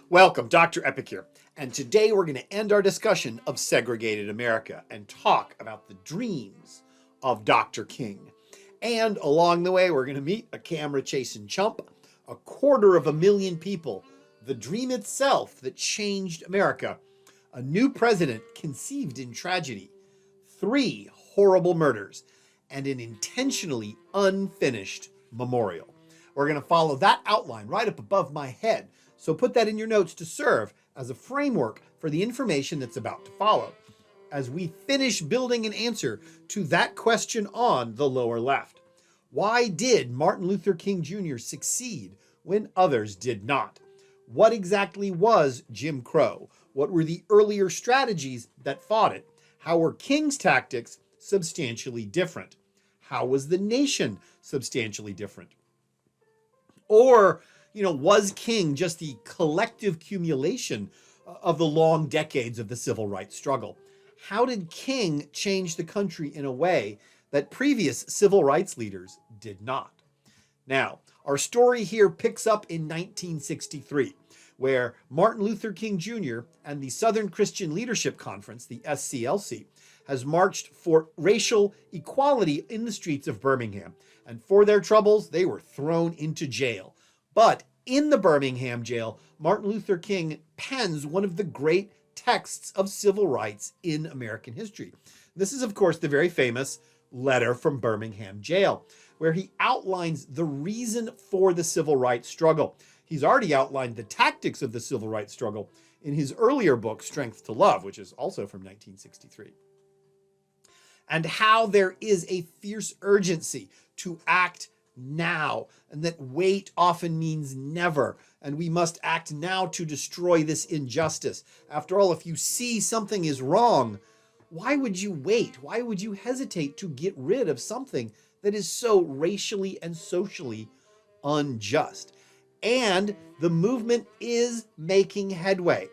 Welcome, Dr. Epic here, and today we're going to end our discussion of Segregated America and talk about the dreams of Dr. King. And along the way, we're going to meet a camera-chasing chump, 250,000 people, the dream itself that changed America, a new president conceived in tragedy, 3 horrible murders, and an intentionally unfinished memorial. We're going to follow that outline right up above my head. So put that in your notes to serve as a framework for the information that's about to follow, as we finish building an answer to that question on the lower left. Why did Martin Luther King Jr. succeed when others did not? What exactly was Jim Crow? What were the earlier strategies that fought it? How were King's tactics substantially different? How was the nation substantially different? Or was King just the collective accumulation of the long decades of the civil rights struggle? How did King change the country in a way that previous civil rights leaders did not? Now, our story here picks up in 1963, where Martin Luther King Jr. and the Southern Christian Leadership Conference, the SCLC, has marched for racial equality in the streets of Birmingham. And for their troubles, they were thrown into jail. But in the Birmingham jail, Martin Luther King pens one of the great texts of civil rights in American history. This is, of course, the very famous letter from Birmingham jail, where he outlines the reason for the civil rights struggle. He's already outlined the tactics of the civil rights struggle in his earlier book, Strength to Love, which is also from 1963. And how there is a fierce urgency to act now, and that wait often means never, and we must act now to destroy this injustice. After all, if you see something is wrong, why would you wait? Why would you hesitate to get rid of something that is so racially and socially unjust? And the movement is making headway.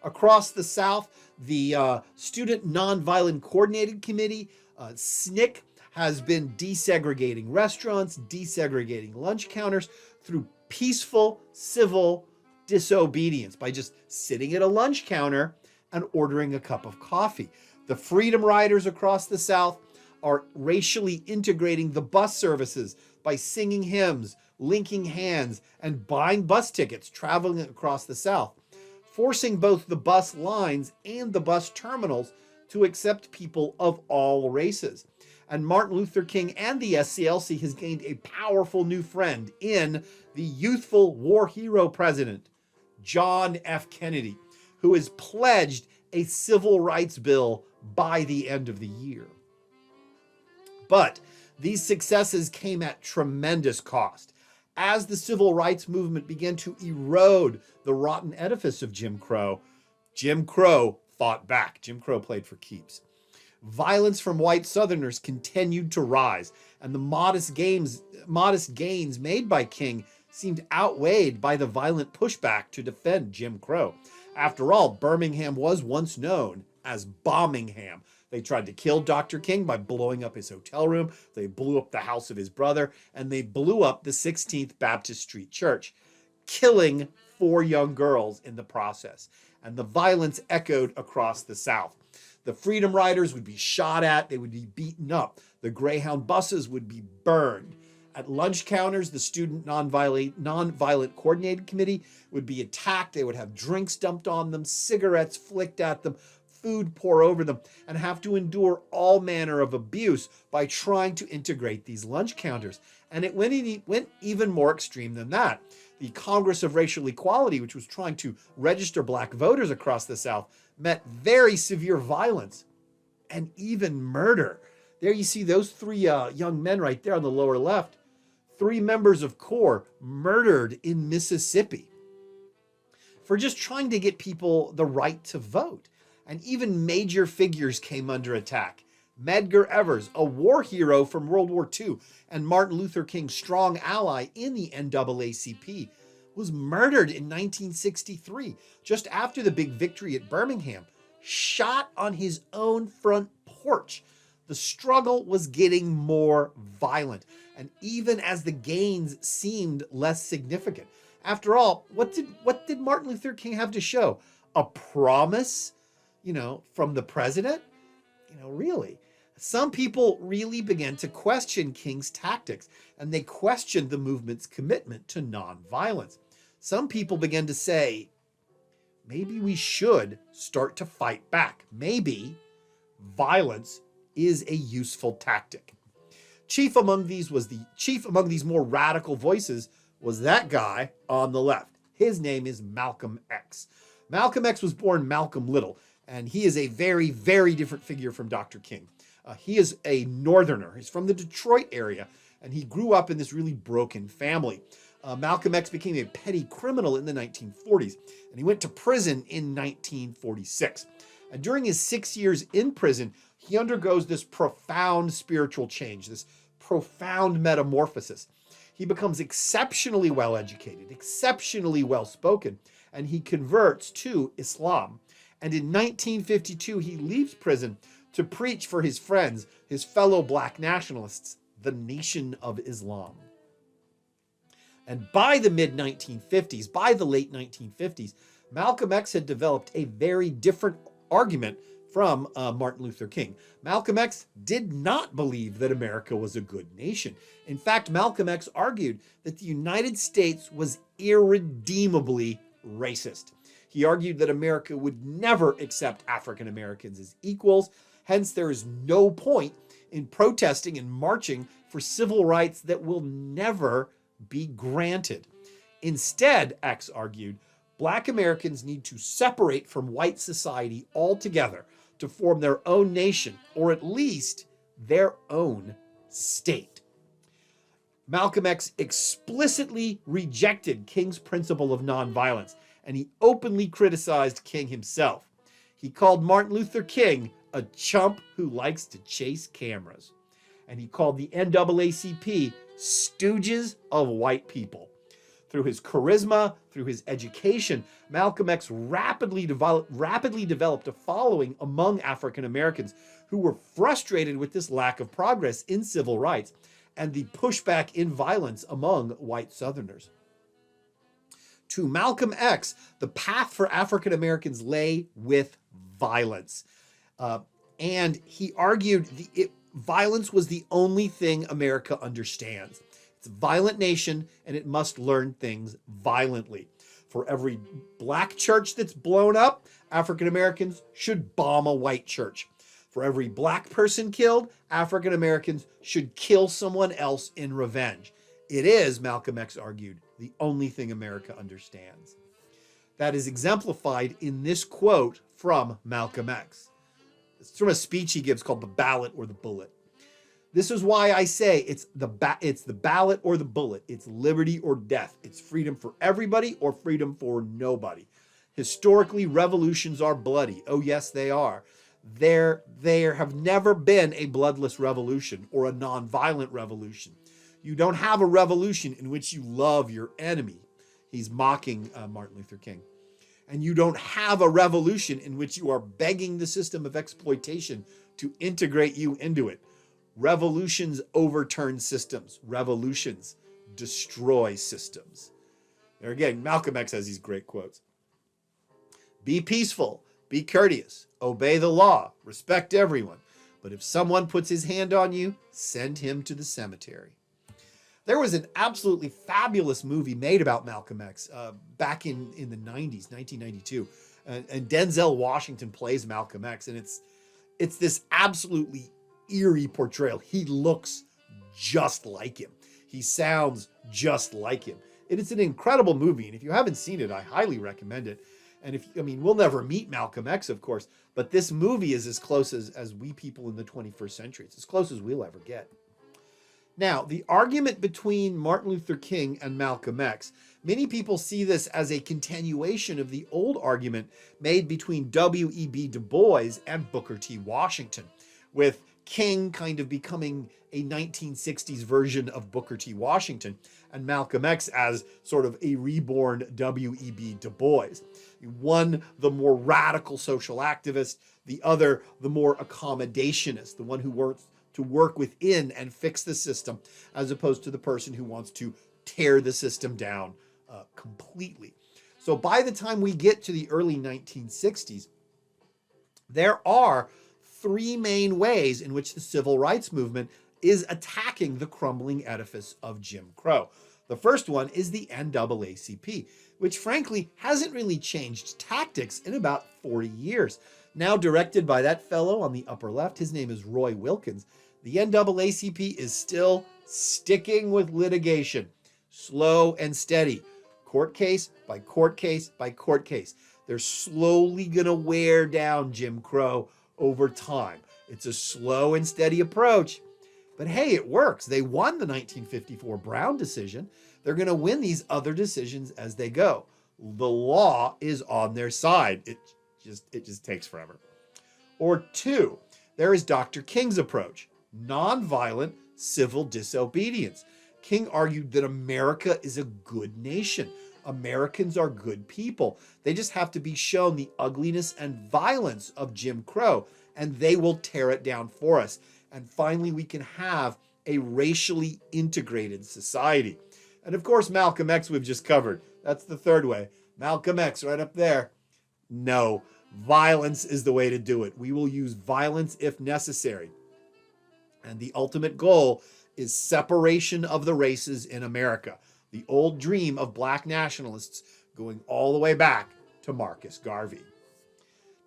Across the South, the Student Nonviolent Coordinated Committee, SNCC, has been desegregating restaurants, desegregating lunch counters through peaceful civil disobedience by just sitting at a lunch counter and ordering a cup of coffee. The Freedom Riders across the South are racially integrating the bus services by singing hymns, linking hands, and buying bus tickets traveling across the South, forcing both the bus lines and the bus terminals to accept people of all races. And Martin Luther King and the SCLC has gained a powerful new friend in the youthful war hero president, John F. Kennedy, who has pledged a civil rights bill by the end of the year. But these successes came at tremendous cost. As the civil rights movement began to erode the rotten edifice of Jim Crow fought back. Jim Crow played for keeps. Violence from white Southerners continued to rise, and the modest gains made by King seemed outweighed by the violent pushback to defend Jim Crow. After all, Birmingham was once known as Bombingham. They tried to kill Dr. King by blowing up his hotel room. They blew up the house of his brother, and they blew up the 16th Baptist Street Church, killing 4 young girls in the process. And the violence echoed across the South. The Freedom Riders would be shot at, they would be beaten up. The Greyhound buses would be burned. At lunch counters, the Student Nonviolent Coordinated Committee would be attacked. They would have drinks dumped on them, cigarettes flicked at them, food pour over them, and have to endure all manner of abuse by trying to integrate these lunch counters. And it went even more extreme than that. The Congress of Racial Equality, which was trying to register black voters across the South, met very severe violence and even murder. There you see those 3 young men right there on the lower left. 3 members of CORE murdered in Mississippi for just trying to get people the right to vote. And even major figures came under attack. Medgar Evers, a war hero from World War II and Martin Luther King's strong ally in the NAACP, was murdered in 1963, just after the big victory at Birmingham, shot on his own front porch. The struggle was getting more violent, and even as the gains seemed less significant, After all, what did Martin Luther King have to show? A promise, from the president? Really. Some people really began to question King's tactics, and they questioned the movement's commitment to nonviolence. Some people began to say, maybe we should start to fight back. Maybe violence is a useful tactic. Chief among these more radical voices was that guy on the left. His name is Malcolm X. Malcolm X was born Malcolm Little, and he is a very, very different figure from Dr. King. He is a northerner. He's from the Detroit area, and he grew up in this really broken family. Malcolm X became a petty criminal in the 1940s, and he went to prison in 1946. And during his 6 years in prison, he undergoes this profound spiritual change, this profound metamorphosis. He becomes exceptionally well educated, exceptionally well spoken, and he converts to Islam. And in 1952, he leaves prison to preach for his friends, his fellow black nationalists, the Nation of Islam. And by the mid-1950s, by the late 1950s, Malcolm X had developed a very different argument from Martin Luther King. Malcolm X did not believe that America was a good nation. In fact, Malcolm X argued that the United States was irredeemably racist. He argued that America would never accept African Americans as equals. Hence, there is no point in protesting and marching for civil rights that will never be granted. Instead, X argued, Black Americans need to separate from white society altogether to form their own nation, or at least their own state. Malcolm X explicitly rejected King's principle of nonviolence, and he openly criticized King himself. He called Martin Luther King a chump who likes to chase cameras. And he called the NAACP stooges of white people. Through his charisma, through his education, Malcolm X rapidly developed a following among African Americans who were frustrated with this lack of progress in civil rights and the pushback in violence among white Southerners. To Malcolm X, the path for African Americans lay with violence. And he argued violence was the only thing America understands. It's a violent nation, and it must learn things violently. For every black church that's blown up, African Americans should bomb a white church. For every black person killed, African Americans should kill someone else in revenge. It is, Malcolm X argued, the only thing America understands. That is exemplified in this quote from Malcolm X. It's from a speech he gives called The Ballot or the Bullet. This is why I say it's the ballot or the bullet. It's liberty or death. It's freedom for everybody or freedom for nobody. Historically, revolutions are bloody. Oh, yes, they are. There have never been a bloodless revolution or a nonviolent revolution. You don't have a revolution in which you love your enemy. He's mocking Martin Luther King. And you don't have a revolution in which you are begging the system of exploitation to integrate you into it. Revolutions overturn systems. Revolutions destroy systems. There again, Malcolm X has these great quotes. Be peaceful, be courteous, obey the law, respect everyone. But if someone puts his hand on you, send him to the cemetery. There was an absolutely fabulous movie made about Malcolm X back in the 90s, 1992. And Denzel Washington plays Malcolm X. And it's this absolutely eerie portrayal. He looks just like him. He sounds just like him. And it's an incredible movie. And if you haven't seen it, I highly recommend it. And we'll never meet Malcolm X, of course, but this movie is as close as we people in the 21st century. It's as close as we'll ever get. Now, the argument between Martin Luther King and Malcolm X, many people see this as a continuation of the old argument made between W.E.B. Du Bois and Booker T. Washington, with King kind of becoming a 1960s version of Booker T. Washington and Malcolm X as sort of a reborn W.E.B. Du Bois. One, the more radical social activist, the other, the more accommodationist, the one who wants to work within and fix the system, as opposed to the person who wants to tear the system down completely. So by the time we get to the early 1960s, there are three main ways in which the civil rights movement is attacking the crumbling edifice of Jim Crow. The first one is the NAACP, which frankly hasn't really changed tactics in about 40 years. Now directed by that fellow on the upper left, his name is Roy Wilkins. The NAACP is still sticking with litigation, slow and steady, court case by court case by court case. They're slowly going to wear down Jim Crow over time. It's a slow and steady approach. But hey, it works. They won the 1954 Brown decision. They're going to win these other decisions as they go. The law is on their side. It just takes forever. Or two, there is Dr. King's approach, nonviolent civil disobedience. King argued that America is a good nation. Americans are good people. They just have to be shown the ugliness and violence of Jim Crow, and they will tear it down for us. And finally, we can have a racially integrated society. And of course, Malcolm X we've just covered. That's the third way. Malcolm X right up there. No, violence is the way to do it. We will use violence if necessary. And the ultimate goal is separation of the races in America. The old dream of black nationalists going all the way back to Marcus Garvey.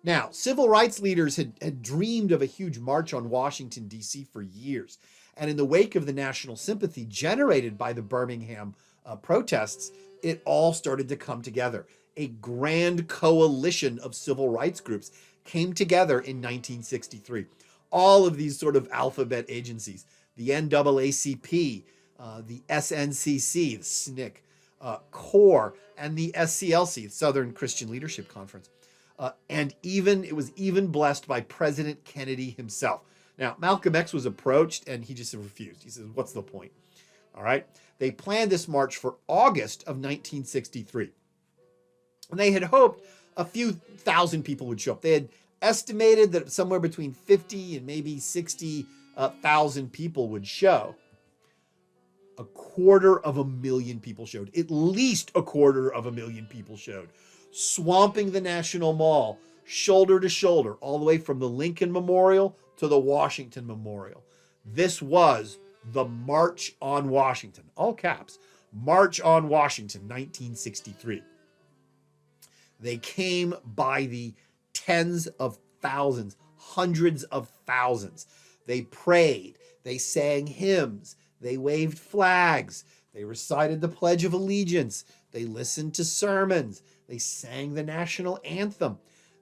Now, civil rights leaders had dreamed of a huge march on Washington, D.C. for years. And in the wake of the national sympathy generated by the Birmingham protests, it all started to come together. A grand coalition of civil rights groups came together in 1963. All of these sort of alphabet agencies, the NAACP, the SNCC, the SNCC, CORE, and the SCLC, the Southern Christian Leadership Conference. And it was even blessed by President Kennedy himself. Now, Malcolm X was approached and he just refused. He says, what's the point? All right. They planned this march for August of 1963. And they had hoped a few thousand people would show up. They had estimated that somewhere between 50 and maybe 60,000 people would show. 250,000 people showed. At least 250,000 people showed. Swamping the National Mall, shoulder to shoulder, all the way from the Lincoln Memorial to the Washington Memorial. This was the March on Washington, all caps, March on Washington, 1963. They came by the tens of thousands, hundreds of thousands. They prayed, they sang hymns, they waved flags, they recited the Pledge of Allegiance, they listened to sermons, they sang the national anthem.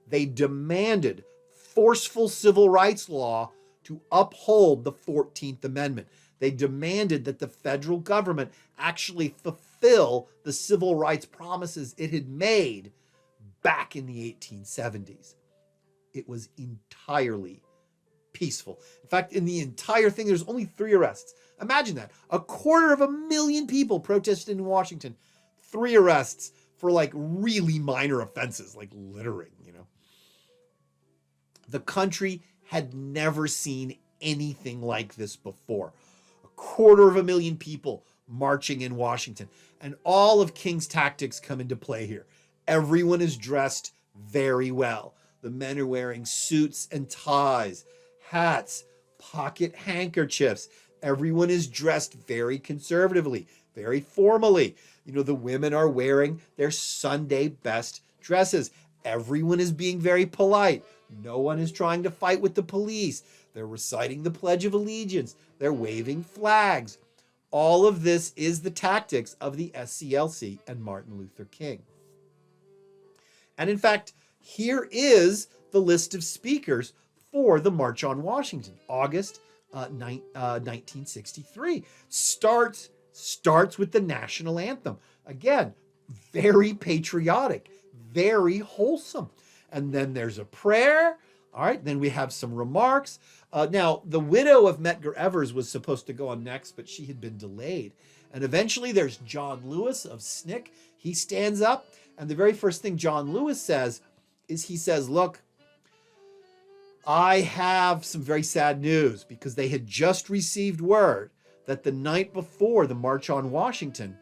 They demanded forceful civil rights law to uphold the 14th Amendment. They demanded that the federal government actually fulfill the civil rights promises it had made back in the 1870s. It was entirely peaceful. In fact, in the entire thing, there's only 3 arrests. Imagine that. 250,000 people protested in Washington. 3 arrests for like really minor offenses, like littering, The country had never seen anything like this before. 250,000 people marching in Washington. And all of King's tactics come into play here. Everyone is dressed very well. The men are wearing suits and ties, hats, pocket handkerchiefs. Everyone is dressed very conservatively, very formally. The women are wearing their Sunday best dresses. Everyone is being very polite. No one is trying to fight with the police. They're reciting the Pledge of Allegiance. They're waving flags. All of this is the tactics of the SCLC and Martin Luther King. And in fact, here is the list of speakers for the March on Washington, August 1963. Starts with the national anthem. Again, very patriotic, very wholesome. And then there's a prayer. All right, then we have some remarks. Now, the widow of Medgar Evers was supposed to go on next, but she had been delayed. And eventually there's John Lewis of SNCC. He stands up, and the very first thing John Lewis says is he says, look, I have some very sad news, because they had just received word that the night before the March on Washington,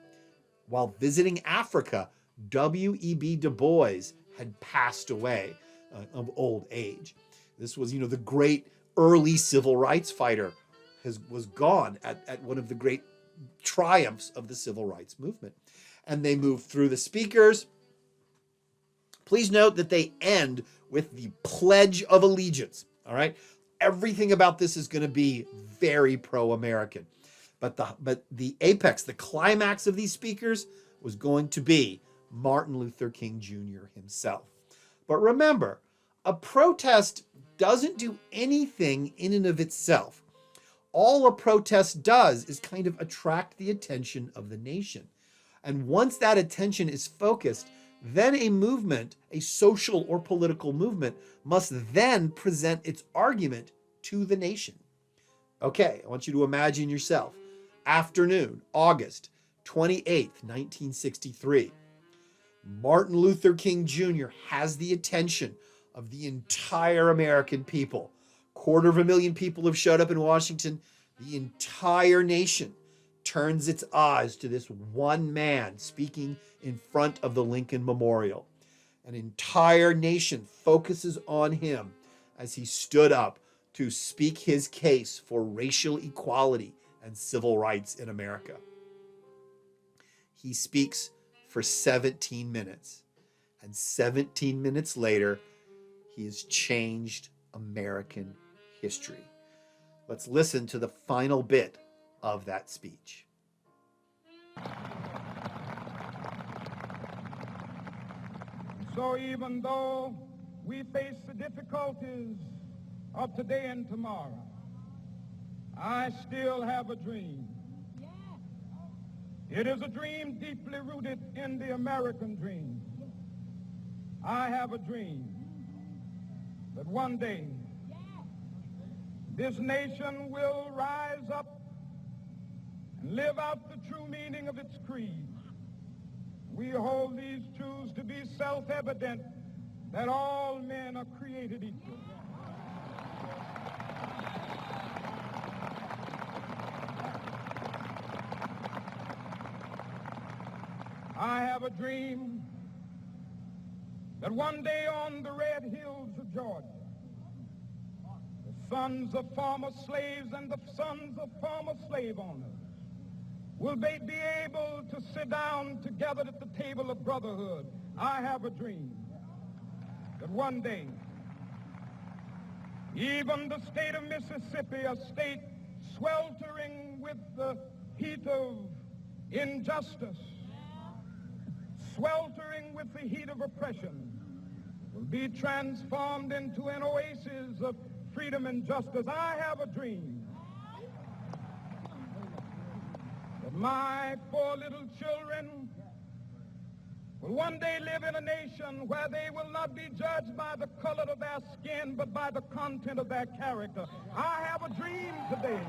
While visiting Africa, W.E.B. Du Bois had passed away of old age. This was, the great early civil rights fighter was gone at one of the great triumphs of the civil rights movement. And they moved through the speakers. Please note that they end with the Pledge of Allegiance. All right. Everything about this is going to be very pro-American. But the apex, the climax of these speakers was going to be Martin Luther King Jr. himself. But remember, a protest doesn't do anything in and of itself. All a protest does is kind of attract the attention of the nation. And once that attention is focused, then a movement, a social or political movement, must then present its argument to the nation. Okay, I want you to imagine yourself. Afternoon, August 28th, 1963. Martin Luther King Jr. has the attention of the entire American people. 250,000 people have showed up in Washington. The entire nation turns its eyes to this one man speaking in front of the Lincoln Memorial. An entire nation focuses on him as he stood up to speak his case for racial equality and civil rights in America. He speaks for 17 minutes, and 17 minutes later, he has changed American history. Let's listen to the final bit of that speech. So even though we face the difficulties of today and tomorrow, I still have a dream. It is a dream deeply rooted in the American dream. I have a dream that one day this nation will rise up and live out the true meaning of its creed. We hold these truths to be self-evident, that all men are created equal. I have a dream that one day on the red hills of Georgia, the sons of former slaves and the sons of former slave owners will they be able to sit down together at the table of brotherhood. I have a dream that one day, even the state of Mississippi, a state sweltering with the heat of injustice, sweltering with the heat of oppression, will be transformed into an oasis of freedom and justice. I have a dream that my 4 little children will one day live in a nation where they will not be judged by the color of their skin, but by the content of their character. I have a dream today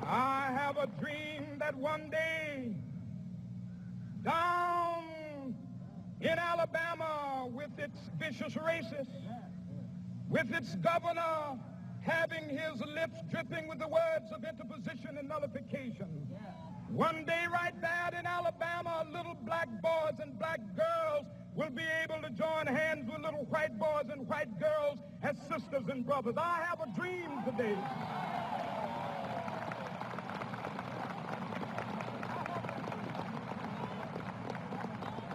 I have a dream that one day down in Alabama, with its vicious racists, with its governor having his lips dripping with the words of interposition and nullification, one day right there in Alabama, little black boys and black girls will be able to join hands with little white boys and white girls as sisters and brothers. I have a dream today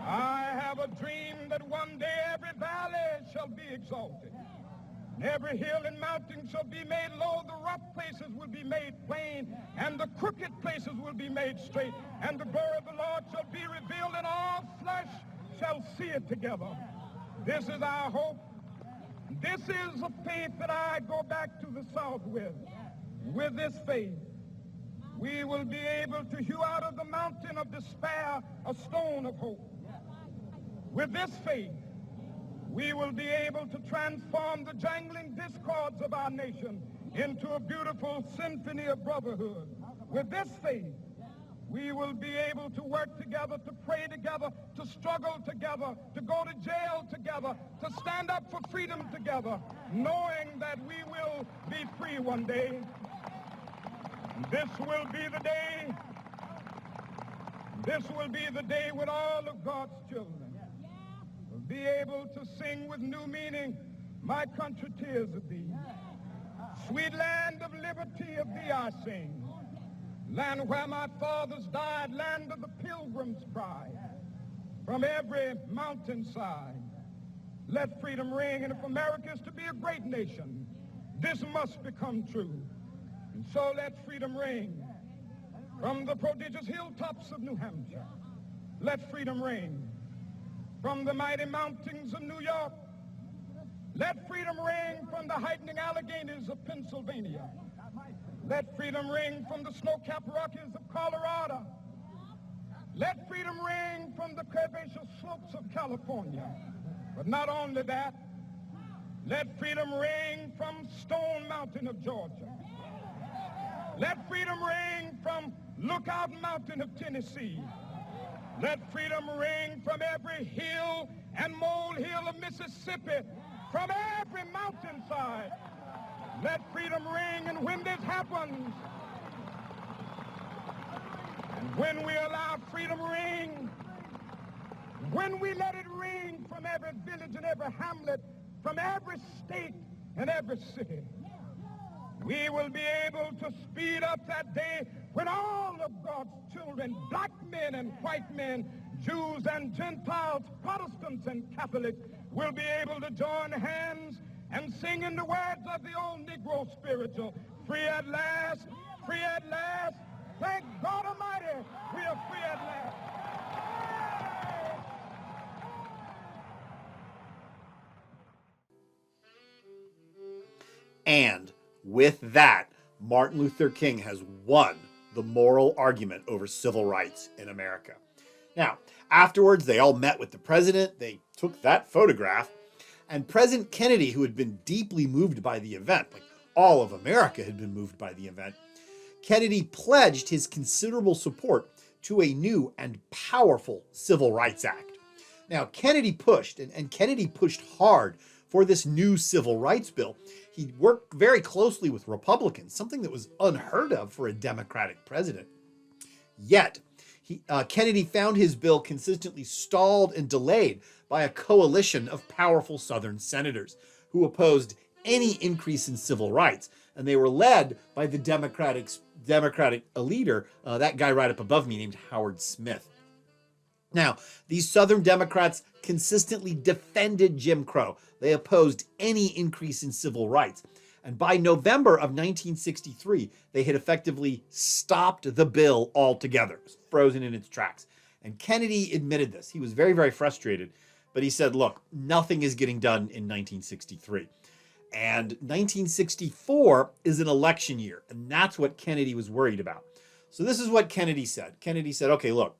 I have a dream that one day every valley shall be exalted, and every hill and mountain shall be made low, the rough places will be made plain, and the crooked places will be made straight, and the glory of the Lord shall be revealed, and all flesh shall see it together. This is our hope. This is a faith that I go back to the South with. With this faith, we will be able to hew out of the mountain of despair a stone of hope. With this faith, we will be able to transform the jangling discords of our nation into a beautiful symphony of brotherhood. With this faith, We will be able to work together, to pray together, to struggle together, to go to jail together, to stand up for freedom together, knowing that we will be free one day. This will be the day. This will be the day when all of God's children will be able to sing with new meaning, my country, tears of thee. Sweet land of liberty, of thee I sing. Land where my fathers died, land of the pilgrim's pride. From every mountainside, let freedom ring. And if America is to be a great nation, this must become true. And so let freedom ring. From the prodigious hilltops of New Hampshire, let freedom ring. From the mighty mountains of New York, let freedom ring. From the heightening Alleghenies of Pennsylvania, let freedom ring. From the snow-capped Rockies of Colorado, let freedom ring. From the curvaceous slopes of California. But not only that, let freedom ring from Stone Mountain of Georgia. Let freedom ring from Lookout Mountain of Tennessee. Let freedom ring from every hill and molehill of Mississippi, from every mountainside. Let freedom ring. And when this happens, and when we allow freedom ring, when we let it ring from every village and every hamlet, from every state and every city, we will be able to speed up that day when all of God's children, black men and white men, Jews and Gentiles, Protestants and Catholics, will be able to join hands and sing in the words of the old Negro spiritual, free at last, free at last. Thank God Almighty, we are free at last. And with that, Martin Luther King has won the moral argument over civil rights in America. Now, afterwards, they all met with the president. They took that photograph. And President Kennedy, who had been deeply moved by the event, like all of America had been moved by the event, Kennedy pledged his considerable support to a new and powerful Civil Rights Act. Now, Kennedy pushed, and Kennedy pushed hard for this new civil rights bill. He worked very closely with Republicans, something that was unheard of for a Democratic president. Yet, Kennedy found his bill consistently stalled and delayed by a coalition of powerful Southern senators who opposed any increase in civil rights. And they were led by the Democratic leader, that guy right up above me named Howard Smith. Now, these Southern Democrats consistently defended Jim Crow. They opposed any increase in civil rights. And by November of 1963, they had effectively stopped the bill altogether. It was frozen in its tracks. And Kennedy admitted this. He was very, very frustrated. But he said, look, nothing is getting done in 1963. And 1964 is an election year. And that's what Kennedy was worried about. So this is what Kennedy said. Kennedy said, okay, look,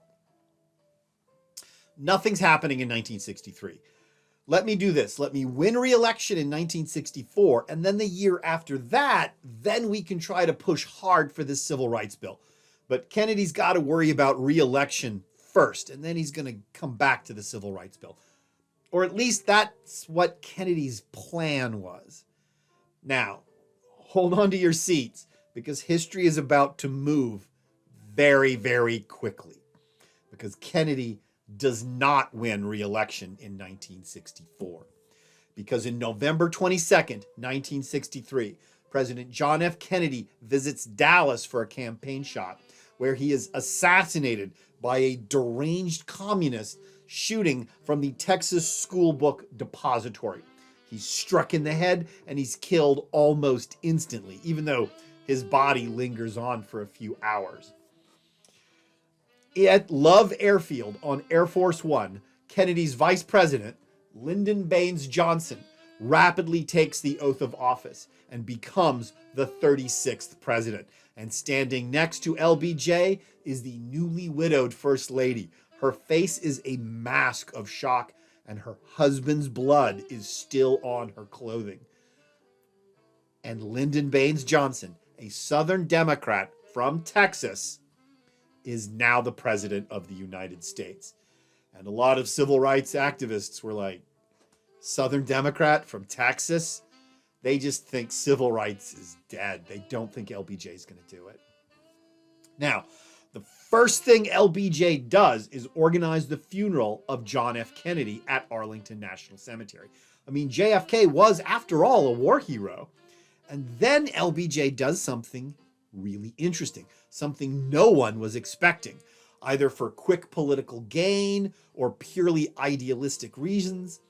nothing's happening in 1963. Let me do this. Let me win re-election in 1964. And then the year after that, then we can try to push hard for this civil rights bill. But Kennedy's got to worry about re-election first. And then he's going to come back to the civil rights bill. Or at least that's what Kennedy's plan was. Now, hold on to your seats because history is about to move very, very quickly. Because Kennedy does not win re-election in 1964. Because in November 22nd, 1963, President John F. Kennedy visits Dallas for a campaign shot where he is assassinated by a deranged communist shooting from the Texas School Book Depository. He's struck in the head and he's killed almost instantly, even though his body lingers on for a few hours. At Love Airfield on Air Force One, Kennedy's vice president, Lyndon Baines Johnson, rapidly takes the oath of office and becomes the 36th president. And standing next to LBJ is the newly widowed First Lady. Her face is a mask of shock, and her husband's blood is still on her clothing. And Lyndon Baines Johnson, a Southern Democrat from Texas, is now the president of the United States. And a lot of civil rights activists were like, Southern Democrat from Texas, they just think civil rights is dead. They don't think LBJ is going to do it. Now, the first thing LBJ does is organize the funeral of John F. Kennedy at Arlington National Cemetery. I mean, JFK was, after all, a war hero. And then LBJ does something really interesting, something no one was expecting, either for quick political gain or purely idealistic reasons.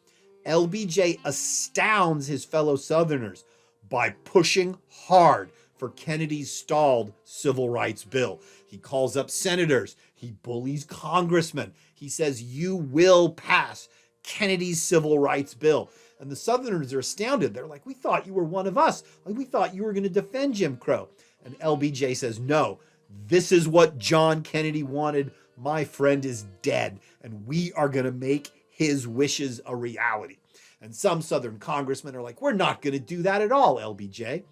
LBJ astounds his fellow Southerners by pushing hard for Kennedy's stalled civil rights bill. He calls up senators. He bullies congressmen. He says, you will pass Kennedy's civil rights bill. And the Southerners are astounded. They're like, we thought you were one of us. Like, we thought you were going to defend Jim Crow. And LBJ says, no, this is what John Kennedy wanted. My friend is dead, and we are going to make his wishes a reality. And some Southern congressmen are like, we're not going to do that at all, LBJ.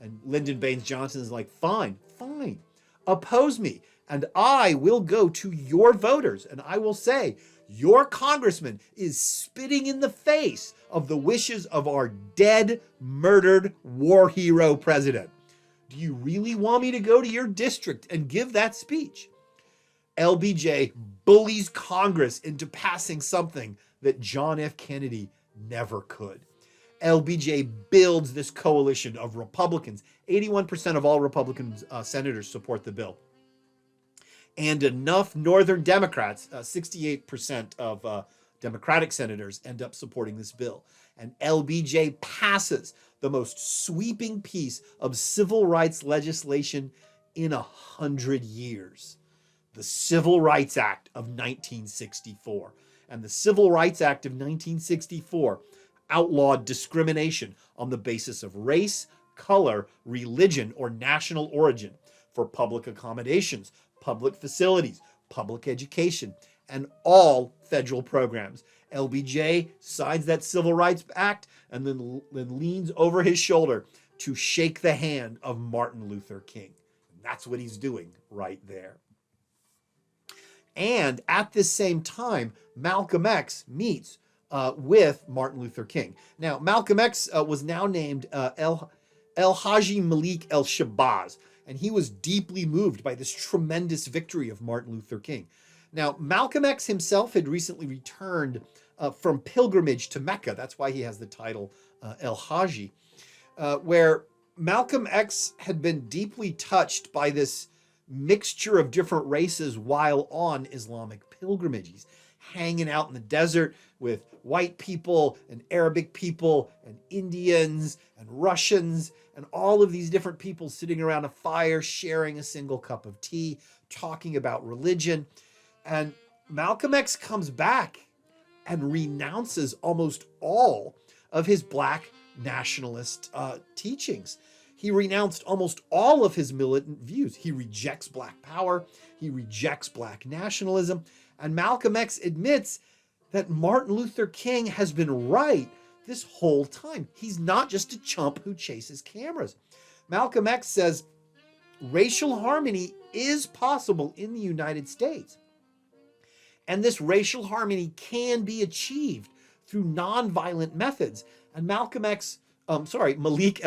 And Lyndon Baines Johnson is like, fine, oppose me, and I will go to your voters, and I will say, your congressman is spitting in the face of the wishes of our dead, murdered war hero president. Do you really want me to go to your district and give that speech? LBJ bullies Congress into passing something that John F. Kennedy never could. LBJ builds this coalition of Republicans. 81% of all Republican senators support the bill. And enough Northern Democrats, 68% of Democratic senators end up supporting this bill. And LBJ passes the most sweeping piece of civil rights legislation in 100 years. The Civil Rights Act of 1964. And the Civil Rights Act of 1964 outlawed discrimination on the basis of race, color, religion, or national origin for public accommodations, public facilities, public education, and all federal programs. LBJ signs that Civil Rights Act and then leans over his shoulder to shake the hand of Martin Luther King. And that's what he's doing right there. And at this same time, Malcolm X meets with Martin Luther King. Now, Malcolm X was now named El Haji Malik El Shabazz, and he was deeply moved by this tremendous victory of Martin Luther King. Now, Malcolm X himself had recently returned from pilgrimage to Mecca. That's why he has the title El Haji, where Malcolm X had been deeply touched by this mixture of different races while on Islamic pilgrimages, hanging out in the desert with white people and Arabic people and Indians and Russians and all of these different people sitting around a fire, sharing a single cup of tea, talking about religion. And Malcolm X comes back and renounces almost all of his black nationalist teachings. He renounced almost all of his militant views. He rejects black power. He rejects black nationalism. And Malcolm X admits that Martin Luther King has been right this whole time. He's not just a chump who chases cameras. Malcolm X says racial harmony is possible in the United States. And this racial harmony can be achieved through nonviolent methods. And Malik El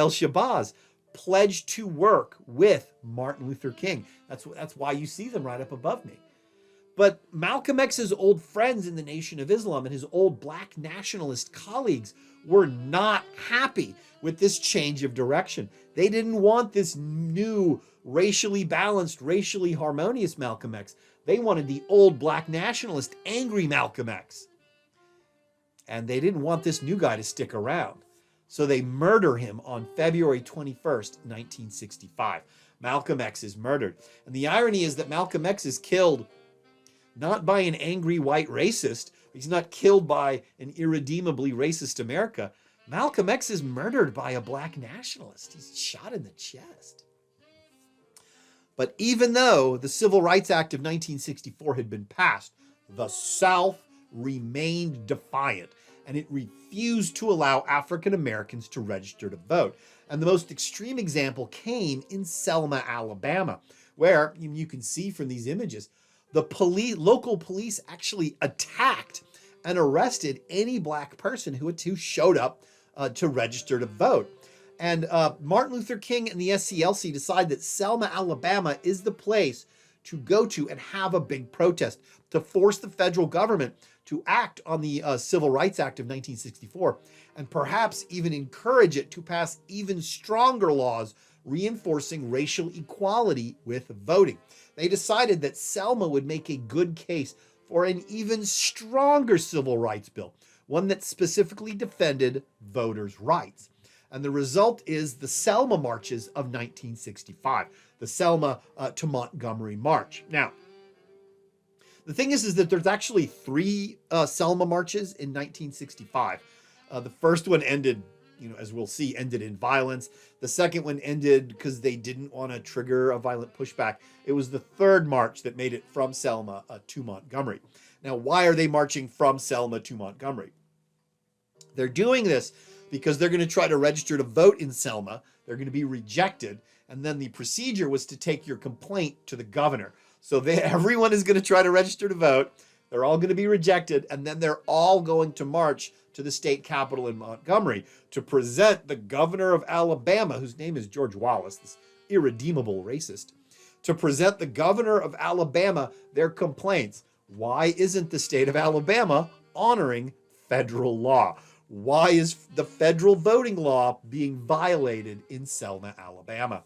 Shabazz pledged to work with Martin Luther King. That's why you see them right up above me. But Malcolm X's old friends in the Nation of Islam and his old black nationalist colleagues were not happy with this change of direction. They didn't want this new racially balanced, racially harmonious Malcolm X. They wanted the old black nationalist, angry Malcolm X. And they didn't want this new guy to stick around. So they murder him on February 21st, 1965. Malcolm X is murdered. And the irony is that Malcolm X is killed not by an angry white racist. He's not killed by an irredeemably racist America. Malcolm X is murdered by a black nationalist. He's shot in the chest. But even though the Civil Rights Act of 1964 had been passed, the South remained defiant, and it refused to allow African Americans to register to vote. And the most extreme example came in Selma, Alabama, where you can see from these images, the local police actually attacked and arrested any black person who showed up to register to vote. And Martin Luther King and the SCLC decide that Selma, Alabama is the place to go to and have a big protest to force the federal government to act on the Civil Rights Act of 1964 and perhaps even encourage it to pass even stronger laws reinforcing racial equality with voting. They decided that Selma would make a good case for an even stronger civil rights bill, one that specifically defended voters' rights. And the result is the Selma marches of 1965, the Selma to Montgomery March. Now, the thing is that there's actually 3 Selma marches in 1965. The first one ended, as we'll see, ended in violence. The second one ended because they didn't want to trigger a violent pushback. It was the third march that made it from Selma to Montgomery. Now, why are they marching from Selma to Montgomery? They're doing this because they're going to try to register to vote in Selma. They're going to be rejected. And then the procedure was to take your complaint to the governor. So everyone is going to try to register to vote. They're all going to be rejected. And then they're all going to march to the state capitol in Montgomery to present the governor of Alabama, whose name is George Wallace, this irredeemable racist, to present the governor of Alabama their complaints. Why isn't the state of Alabama honoring federal law? Why is the federal voting law being violated in Selma, Alabama?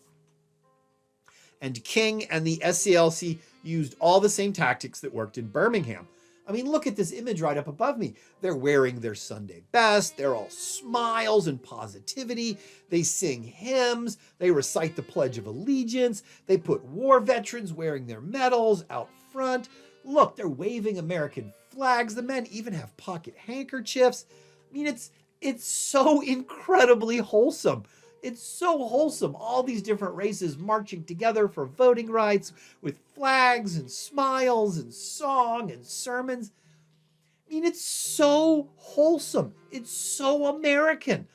And King and the SCLC used all the same tactics that worked in Birmingham. I mean, look at this image right up above me. They're wearing their Sunday best. They're all smiles and positivity. They sing hymns. They recite the Pledge of Allegiance. They put war veterans wearing their medals out front. Look, they're waving American flags. The men even have pocket handkerchiefs. I mean, it's so incredibly wholesome. It's so wholesome. All these different races marching together for voting rights with flags and smiles and song and sermons. I mean, it's so wholesome. It's so American.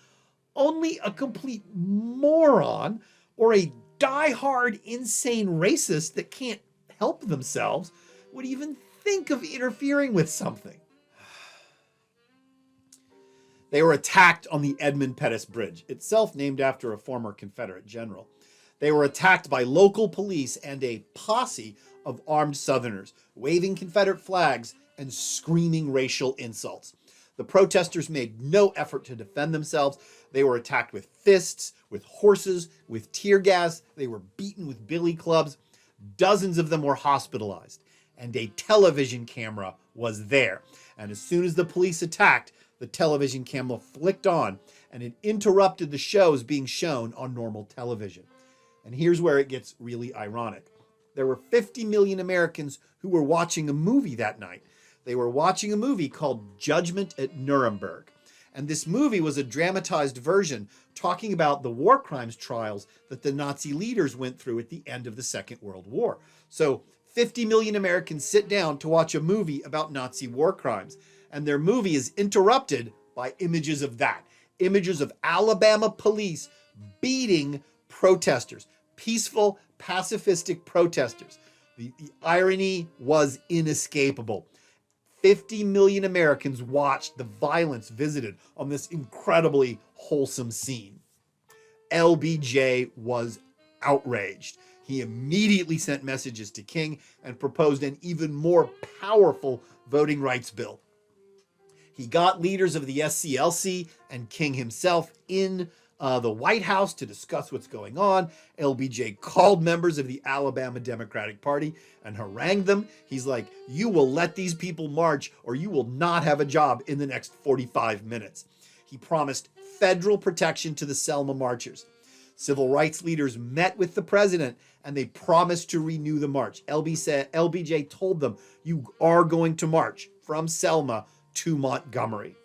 Only a complete moron or a diehard insane racist that can't help themselves would even think of interfering with something. They were attacked on the Edmund Pettus Bridge, itself named after a former Confederate general. They were attacked by local police and a posse of armed Southerners, waving Confederate flags and screaming racial insults. The protesters made no effort to defend themselves. They were attacked with fists, with horses, with tear gas. They were beaten with billy clubs. Dozens of them were hospitalized, and a television camera was there. And as soon as the police attacked, the television camera flicked on, and it interrupted the shows being shown on normal television. And here's where it gets really ironic. There were 50 million Americans who were watching a movie that night. They were watching a movie called Judgment at Nuremberg. And this movie was a dramatized version talking about the war crimes trials that the Nazi leaders went through at the end of the Second World War. So 50 million Americans sit down to watch a movie about Nazi war crimes. And their movie is interrupted by images of that. Images of Alabama police beating protesters, peaceful, pacifistic protesters. The irony was inescapable. 50 million Americans watched the violence visited on this incredibly wholesome scene. LBJ was outraged. He immediately sent messages to King and proposed an even more powerful voting rights bill. He got leaders of the SCLC and King himself in the White House to discuss what's going on. LBJ called members of the Alabama Democratic Party and harangued them. He's like, you will let these people march or you will not have a job in the next 45 minutes. He promised federal protection to the Selma marchers. Civil rights leaders met with the president and they promised to renew the march. LBJ told them, you are going to march from Selma to Montgomery.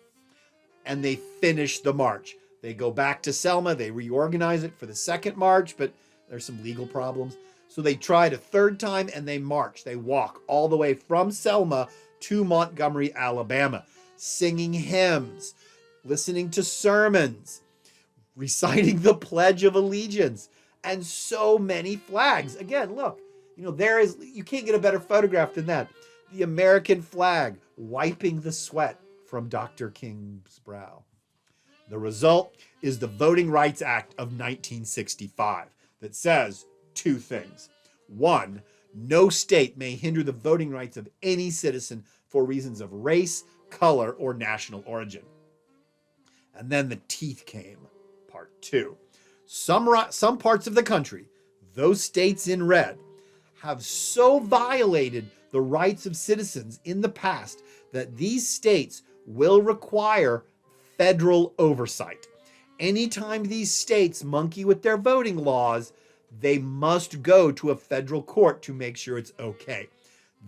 And they finished the march. They go back to Selma. They reorganize it for the second march, but there's some legal problems. So they tried a third time and they march. They walk all the way from Selma to Montgomery, Alabama, singing hymns, listening to sermons, reciting the Pledge of Allegiance, and so many flags. Again, look, You can't get a better photograph than that. The American flag wiping the sweat from Dr. King's brow. The result is the Voting Rights Act of 1965 that says two things. One, no state may hinder the voting rights of any citizen for reasons of race, color, or national origin. And then the teeth came, part two. Some parts of the country, those states in red, have so violated the rights of citizens in the past that these states will require federal oversight. Anytime these states monkey with their voting laws, they must go to a federal court to make sure it's okay.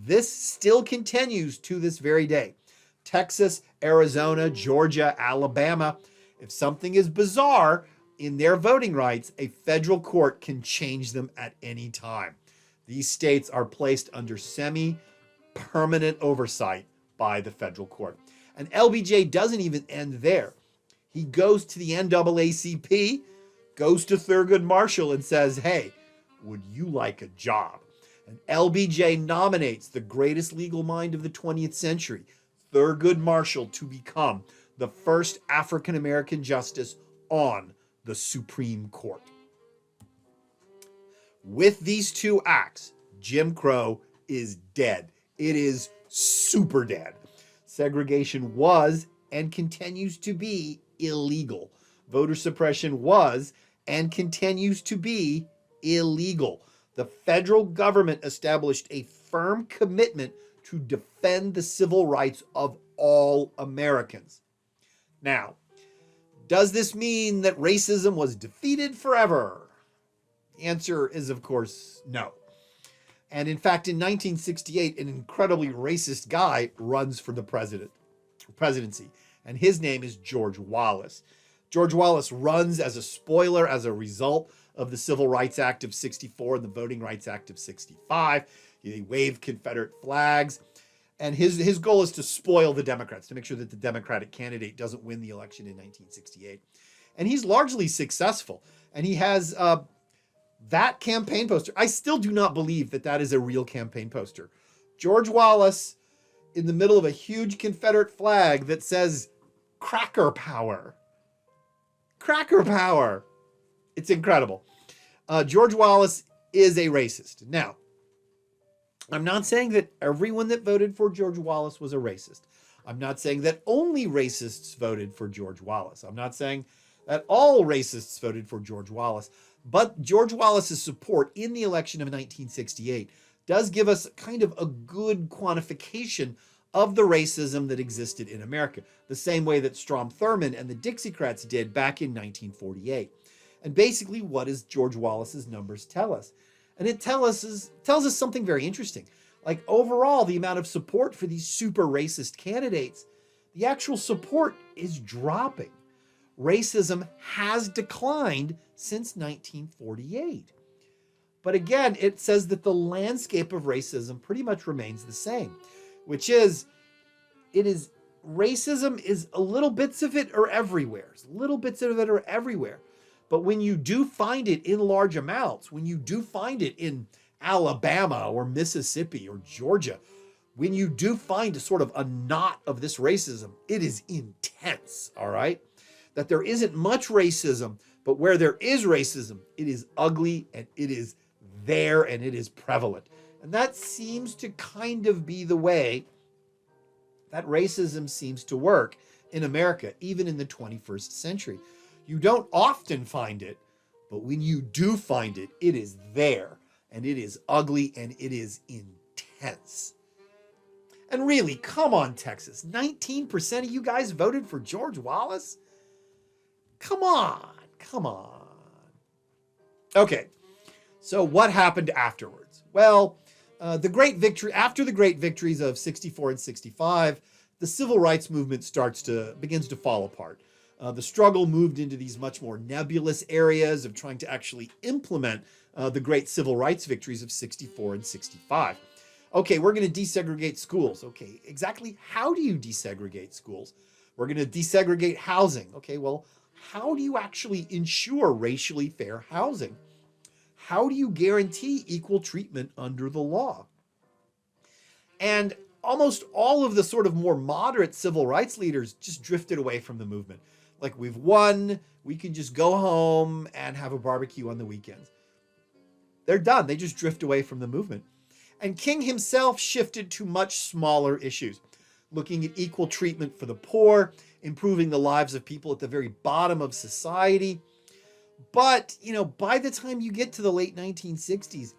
This still continues to this very day. Texas, Arizona, Georgia, Alabama, if something is bizarre in their voting rights, a federal court can change them at any time. These states are placed under semi-permanent oversight by the federal court. And LBJ doesn't even end there. He goes to the NAACP, goes to Thurgood Marshall and says, hey, would you like a job? And LBJ nominates the greatest legal mind of the 20th century, Thurgood Marshall, to become the first African-American justice on the Supreme Court. With these two acts, Jim Crow is dead. It is super dead. Segregation was and continues to be illegal. Voter suppression was and continues to be illegal. The federal government established a firm commitment to defend the civil rights of all Americans. Now, does this mean that racism was defeated forever? The answer is, of course, no. And in fact, in 1968, an incredibly racist guy runs for the presidency, and his name is George Wallace. George Wallace runs as a spoiler as a result of the Civil Rights Act of 64 and the Voting Rights Act of 65. He waved Confederate flags. And his goal is to spoil the Democrats, to make sure that the Democratic candidate doesn't win the election in 1968. And he's largely successful. And he has that campaign poster. I still do not believe that that is a real campaign poster. George Wallace in the middle of a huge Confederate flag that says Cracker Power. Cracker Power. It's incredible. George Wallace is a racist. Now, I'm not saying that everyone that voted for George Wallace was a racist. I'm not saying that only racists voted for George Wallace. I'm not saying that all racists voted for George Wallace. But George Wallace's support in the election of 1968 does give us kind of a good quantification of the racism that existed in America, the same way that Strom Thurmond and the Dixiecrats did back in 1948. And basically, what does George Wallace's numbers tell us? And it tells us something very interesting. Like overall, the amount of support for these super racist candidates, the actual support is dropping. Racism has declined since 1948. But again, it says that the landscape of racism pretty much remains the same, which is, racism is little bits of it are everywhere. Little bits of it are everywhere. But when you do find it in large amounts, when you do find it in Alabama or Mississippi or Georgia, when you do find a sort of a knot of this racism, it is intense, all right? That there isn't much racism, but where there is racism, it is ugly and it is there and it is prevalent. And that seems to kind of be the way that racism seems to work in America, even in the 21st century. You don't often find it, but when you do find it, it is there and it is ugly and it is intense. And really, come on, Texas. 19% of you guys voted for George Wallace? Come on. Okay, so what happened afterwards? Well, after the great victories of 64 and 65, the civil rights movement begins to fall apart. The struggle moved into these much more nebulous areas of trying to actually implement the great civil rights victories of 64 and 65. Okay, we're going to desegregate schools. Okay, exactly how do you desegregate schools? We're going to desegregate housing. Okay, well, how do you actually ensure racially fair housing? how do you guarantee equal treatment under the law? And almost all of the sort of more moderate civil rights leaders just drifted away from the movement. Like, we've won, we can just go home and have a barbecue on the weekends. They're done. They just drift away from the movement. And King himself shifted to much smaller issues, looking at equal treatment for the poor, improving the lives of people at the very bottom of society. But, by the time you get to the late 1960s,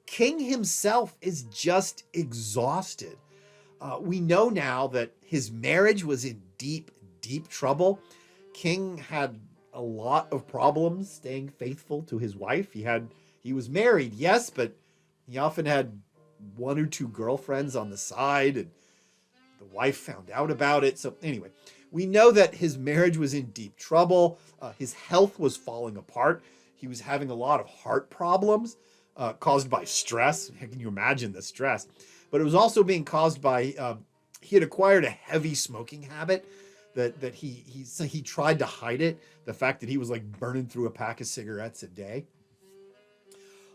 King himself is just exhausted. We know now that his marriage was in deep, deep trouble. King had a lot of problems staying faithful to his wife. He was married, yes, but he often had one or two girlfriends on the side, and the wife found out about it. So anyway, we know that his marriage was in deep trouble. His health was falling apart. He was having a lot of heart problems caused by stress. Can you imagine the stress? But it was also being caused by, he had acquired a heavy smoking habit that he tried to hide it. The fact that he was like burning through a pack of cigarettes a day.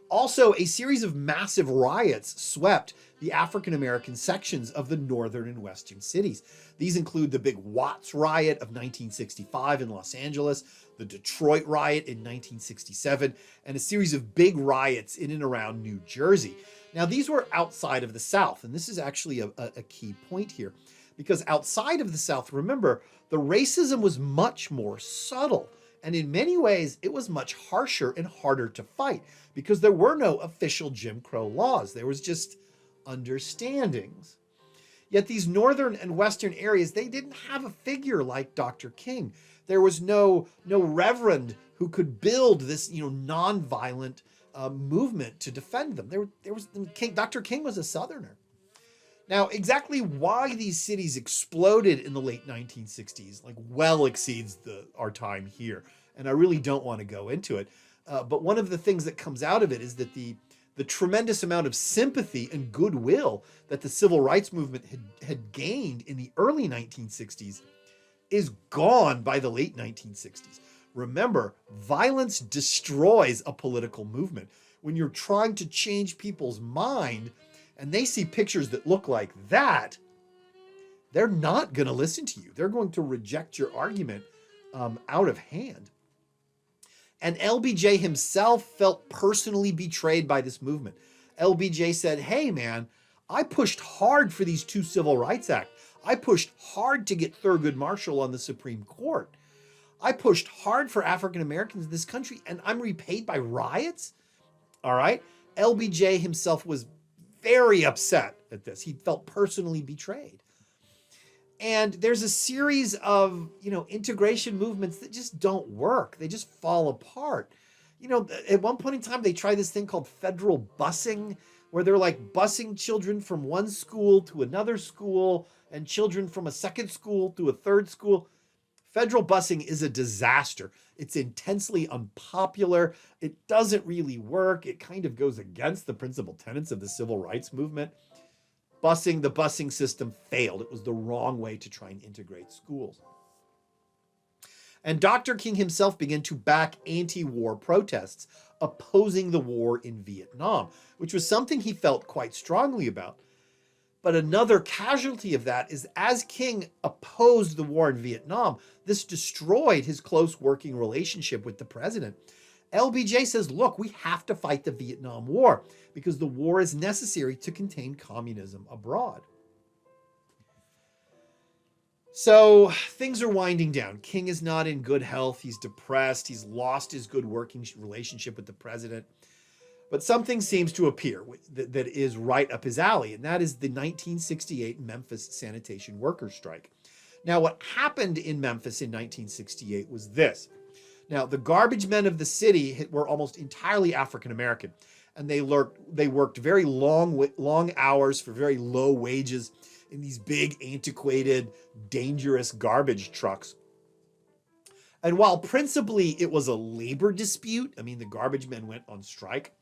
Also, a series of massive riots swept the African-American sections of the northern and western cities. These include the big Watts riot of 1965 in Los Angeles, the Detroit riot in 1967, and a series of big riots in and around New Jersey. Now, these were outside of the South, and this is actually a key point here, because outside of the South, remember, the racism was much more subtle. And in many ways, it was much harsher and harder to fight because there were no official Jim Crow laws. There was just understandings. Yet these northern and western areas, they didn't have a figure like Dr. King. There was no reverend who could build this, nonviolent movement to defend them. Dr. King was a Southerner. Now, exactly why these cities exploded in the late 1960s, well exceeds our time here. And I really don't want to go into it. But one of the things that comes out of it is that the tremendous amount of sympathy and goodwill that the civil rights movement had gained in the early 1960s is gone by the late 1960s. Remember, violence destroys a political movement. When you're trying to change people's mind, and they see pictures that look like that, they're not going to listen to you. They're going to reject your argument out of hand. And LBJ himself felt personally betrayed by this movement. LBJ said, hey, man, I pushed hard for these two Civil Rights Acts. I pushed hard to get Thurgood Marshall on the Supreme Court. I pushed hard for African Americans in this country, and I'm repaid by riots? All right? LBJ himself was very upset at this. He felt personally betrayed. And there's a series of, integration movements that just don't work. They just fall apart. At one point in time, they tried this thing called federal busing, where they're like busing children from one school to another school and children from a second school to a third school. Federal busing is a disaster. It's intensely unpopular. It doesn't really work. It kind of goes against the principal tenets of the civil rights movement. The busing system failed. It was the wrong way to try and integrate schools. And Dr. King himself began to back anti-war protests opposing the war in Vietnam, which was something he felt quite strongly about. But another casualty of that is as King opposed the war in Vietnam, this destroyed his close working relationship with the president. LBJ says, look, we have to fight the Vietnam War because the war is necessary to contain communism abroad. So things are winding down. King is not in good health. He's depressed. He's lost his good working relationship with the president. But something seems to appear that is right up his alley, and that is the 1968 Memphis sanitation workers strike. Now, what happened in Memphis in 1968 was this. Now, the garbage men of the city were almost entirely African American, and they worked very long hours for very low wages in these big, antiquated, dangerous garbage trucks. And while principally it was a labor dispute, the garbage men went on strike,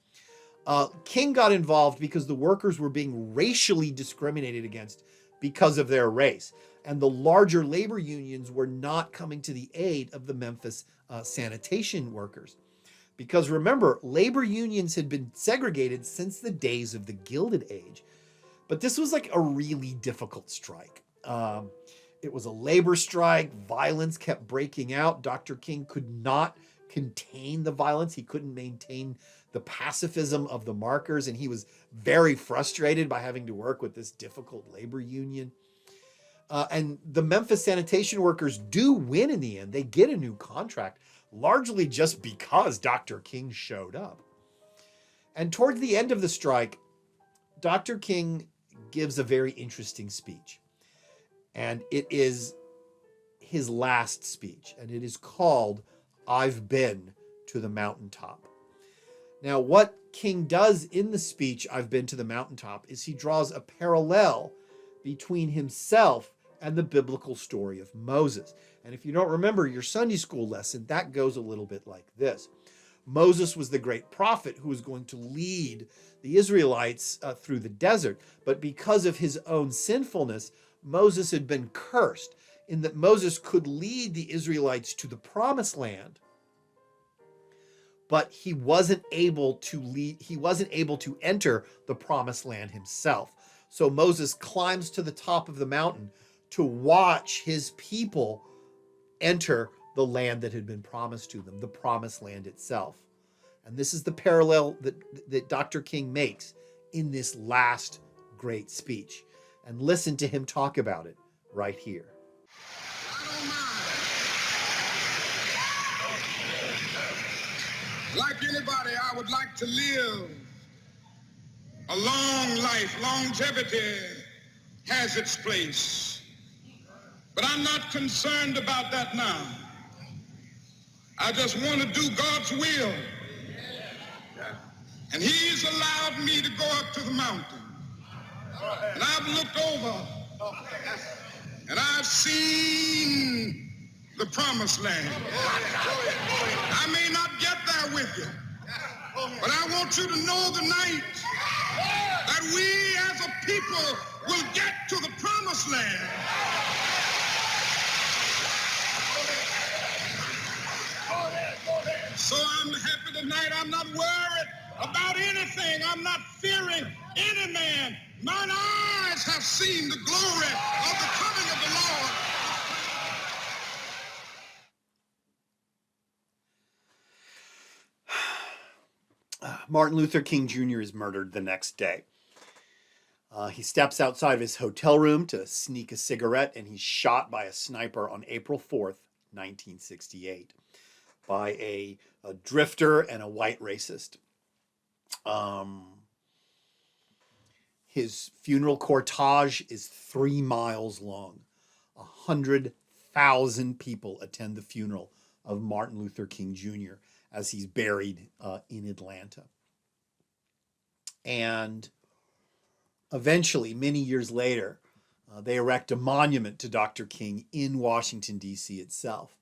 King got involved because the workers were being racially discriminated against because of their race. And the larger labor unions were not coming to the aid of the Memphis sanitation workers. Because remember, labor unions had been segregated since the days of the Gilded Age. But this was like a really difficult strike. It was a labor strike. Violence kept breaking out. Dr. King could not contain the violence. He couldn't maintain the pacifism of the markers, and he was very frustrated by having to work with this difficult labor union. And the Memphis sanitation workers do win in the end. They get a new contract, largely just because Dr. King showed up. And towards the end of the strike, Dr. King gives a very interesting speech. And it is his last speech, and it is called, "I've Been to the Mountaintop." Now, what King does in the speech, "I've Been to the Mountaintop," is he draws a parallel between himself and the biblical story of Moses. And if you don't remember your Sunday school lesson, that goes a little bit like this. Moses was the great prophet who was going to lead the Israelites through the desert. But because of his own sinfulness, Moses had been cursed in that Moses could lead the Israelites to the promised land, but he wasn't able to enter the promised land himself. So Moses climbs to the top of the mountain to watch his people enter the land that had been promised to them, the promised land itself. And this is the parallel that Dr. King makes in this last great speech. And listen to him talk about it right here. I don't mind. Like anybody, I would like to live a long life. Longevity has its place. But I'm not concerned about that now. I just want to do God's will. And he's allowed me to go up to the mountain. And I've looked over and I've seen the promised land. I may not get there with you, but I want you to know tonight that we as a people will get to the promised land. So I'm happy tonight. I'm not worried about anything. I'm not fearing any man. Mine eyes have seen the glory of the coming of the Lord. Martin Luther King Jr. is murdered the next day. He steps outside of his hotel room to sneak a cigarette, and he's shot by a sniper on April 4th, 1968, by a drifter and a white racist. His funeral cortege is 3 miles long. 100,000 people attend the funeral of Martin Luther King Jr. as he's buried in Atlanta. And eventually, many years later, they erect a monument to Dr. King in Washington, D.C. itself.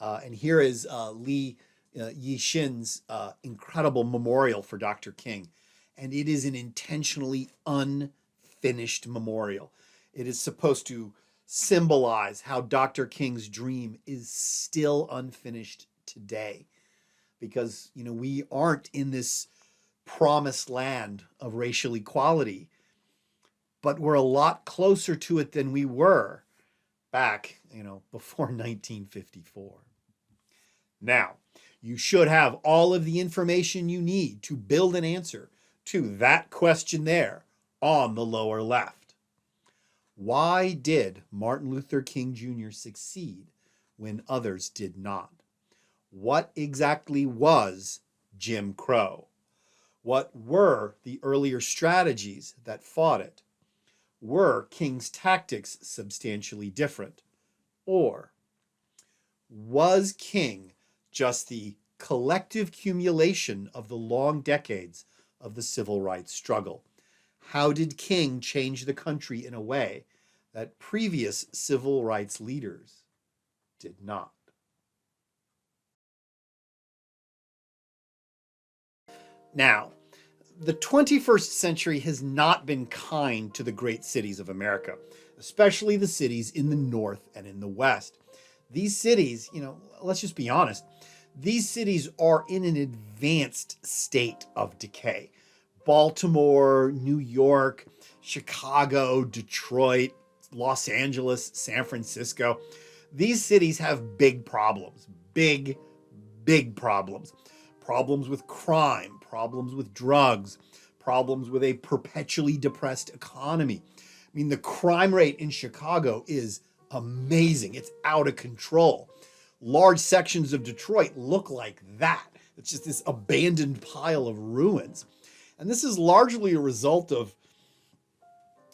And here is Lee Yi-shin's incredible memorial for Dr. King. And it is an intentionally unfinished memorial. It is supposed to symbolize how Dr. King's dream is still unfinished today. Because, we aren't in this promised land of racial equality, but we're a lot closer to it than we were back, before 1954. Now, you should have all of the information you need to build an answer to that question there on the lower left. Why did Martin Luther King Jr. succeed when others did not? What exactly was Jim Crow? What were the earlier strategies that fought it? Were King's tactics substantially different? Or was King just the collective accumulation of the long decades of the civil rights struggle? How did King change the country in a way that previous civil rights leaders did not? Now, the 21st century has not been kind to the great cities of America, especially the cities in the North and in the West. These cities, let's just be honest, These cities are in an advanced state of decay. Baltimore, New York, Chicago, Detroit, Los Angeles, San Francisco. These cities have big problems, big problems. Problems with crime, problems with drugs, problems with a perpetually depressed economy. I mean, the crime rate in Chicago is amazing. It's out of control. Large sections of Detroit look like that. It's just this abandoned pile of ruins. And this is largely a result of,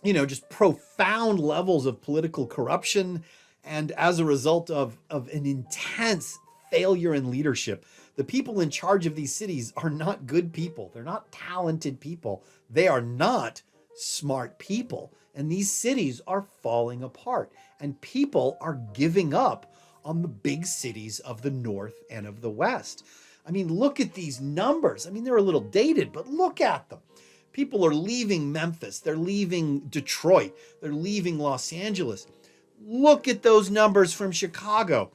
just profound levels of political corruption, and as a result of an intense failure in leadership. The people in charge of these cities are not good people. They're not talented people. They are not smart people. And these cities are falling apart. And people are giving up on the big cities of the North and of the West. I mean, look at these numbers. I mean, they're a little dated, but look at them. People are leaving Memphis. They're leaving Detroit. They're leaving Los Angeles. Look at those numbers from Chicago.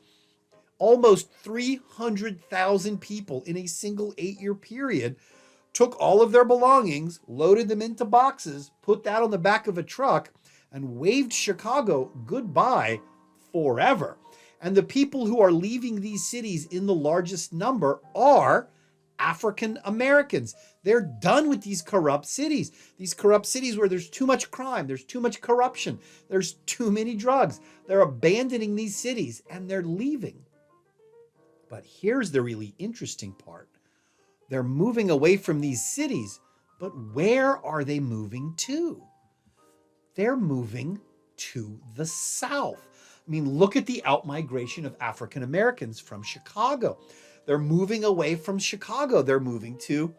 Almost 300,000 people in a single 8-year period took all of their belongings, loaded them into boxes, put that on the back of a truck, and waved Chicago goodbye forever. And the people who are leaving these cities in the largest number are African Americans. They're done with these corrupt cities where there's too much crime, there's too much corruption, there's too many drugs. They're abandoning these cities and they're leaving. But here's the really interesting part. They're moving away from these cities, but where are they moving to? They're moving to the South. I mean, look at the outmigration of African Americans from Chicago. They're moving away from Chicago. They're moving to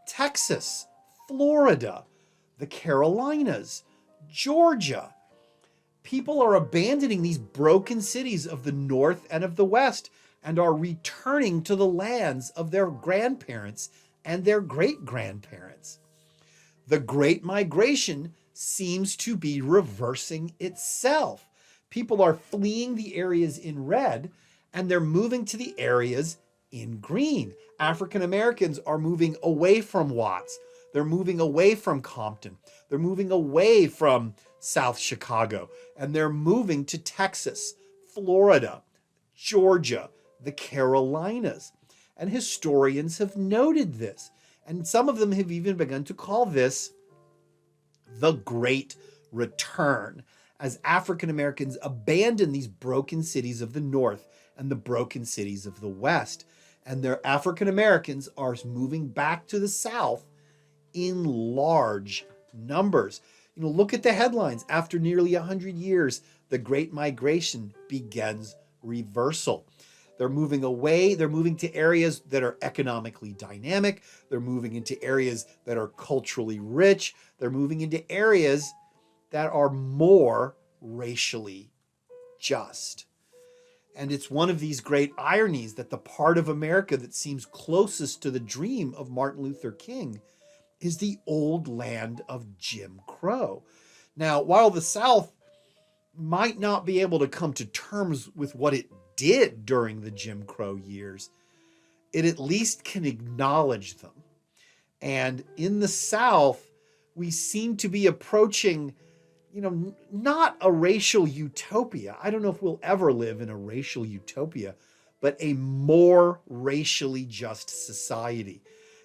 Texas, Florida, the Carolinas, Georgia. People are abandoning these broken cities of the North and of the West and are returning to the lands of their grandparents and their great-grandparents. The Great Migration seems to be reversing itself. People are fleeing the areas in red and they're moving to the areas in green. African Americans are moving away from Watts. They're moving away from Compton. They're moving away from South Chicago, and they're moving to Texas, Florida, Georgia, the Carolinas. And historians have noted this. And some of them have even begun to call this the Great Return, as African Americans abandon these broken cities of the North and the broken cities of the West. And their African Americans are moving back to the South in large numbers. Look at the headlines. After nearly 100 years, the Great Migration begins reversal. They're moving away. They're moving to areas that are economically dynamic. They're moving into areas that are culturally rich. They're moving into areas that are more racially just. And it's one of these great ironies that the part of America that seems closest to the dream of Martin Luther King is the old land of Jim Crow. Now, while the South might not be able to come to terms with what it did during the Jim Crow years, it at least can acknowledge them. And in the South, we seem to be approaching, not a racial utopia. I don't know if we'll ever live in a racial utopia, but a more racially just society.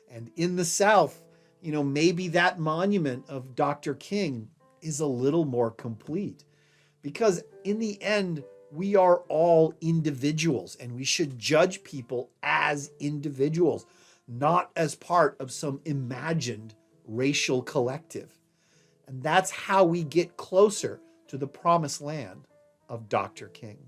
And in the South, maybe that monument of Dr. King is a little more complete, because in the end, we are all individuals and we should judge people as individuals, not as part of some imagined racial collective. And that's how we get closer to the promised land of Dr. King.